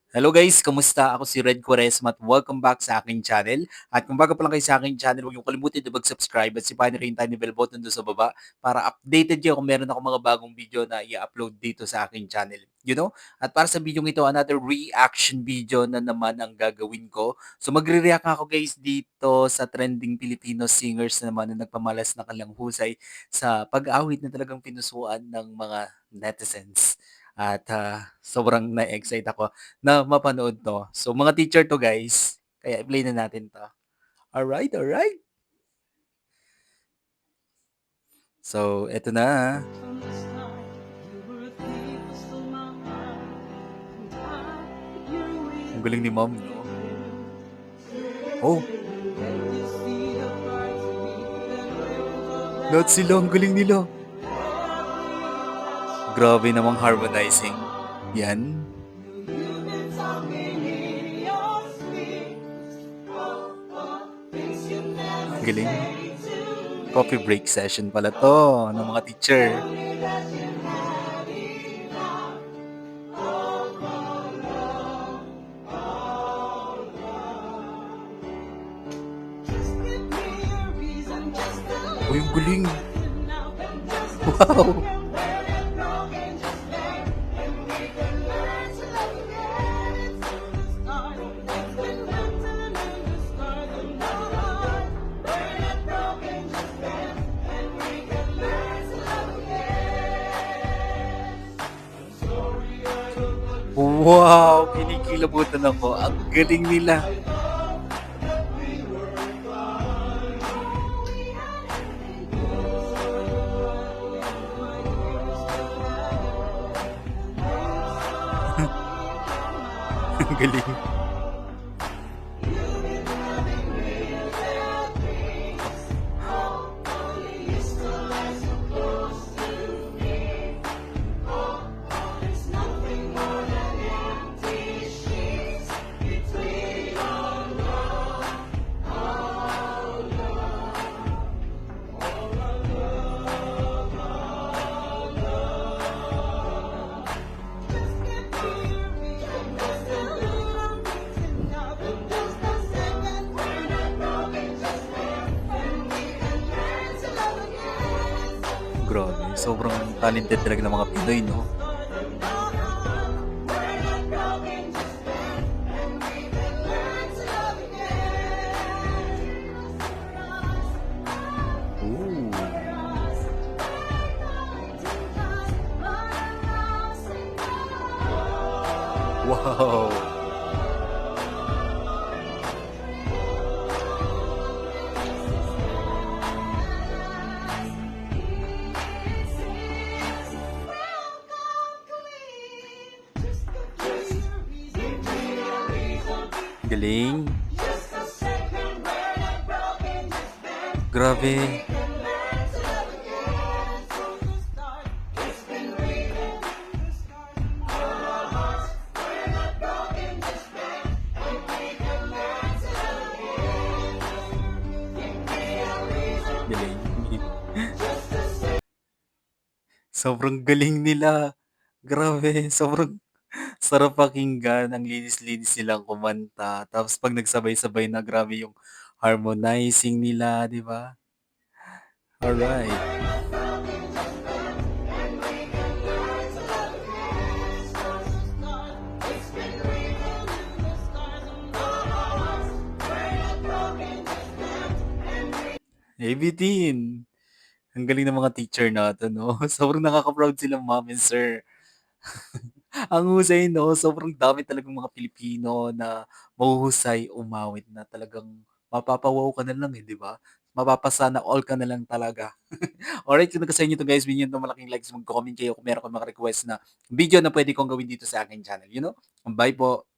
Hello guys, kamusta? Ako si Red Quaresma at welcome back sa aking channel. At kung bago pa lang kayo sa aking channel, huwag niyo kalimutan na mag-subscribe at sipahin na rin yung tiny bell button doon sa baba para updated kayo kung meron ako mga bagong video na i-upload dito sa aking channel. At para sa video ito, another reaction video na naman ang gagawin ko. So magre-react ako guys dito sa trending Filipino singers na naman na nagpamalas na kanilang husay sa pag-awit na talagang pinusuan ng mga netizens. At sobrang na-excite ako na mapanood 'to. So, mga teacher 'to guys, kaya i-play na natin 'to. Alright, alright. So, eto na. Ang galing ni ma'am 'no? Oh, lahat sila ang galing nila. Grabe namang harmonizing. 'Yan, ang galing. Coffee break session pala 'to ng mga teacher. Uy, ang galing. Wow! Wow! Kinikilabutan ako. Ang galing nila. Ang galing. Grabe, sobrang talented talaga ng mga Pinoy 'no? Ooh. Wow! Galing. Grabe. Galing. Sobrang galing nila. Grabe, sobrang sarap pakinggan. Ang linis-linis nilang kumanta. Tapos 'pag nagsabay-sabay na, grabe yung harmonizing nila, 'di ba? Alright. ABTeen. Ang galing ng mga teacher natin 'no? Sobrang nakaka-proud sila ma'am and sir. Ang husay 'no, sobrang dami talagang mga Pilipino na mahuhusay umawit na talagang mapapa-wow ka na lang, 'di ba? Mapapa-sana all ka na lang talaga. Alright, kung nagustuhan niyo 'to guys, bigyan niyo ng malaking likes, mag-comment kayo kung meron kang mga request na video na puwede kong gawin dito sa aking channel, Bye po.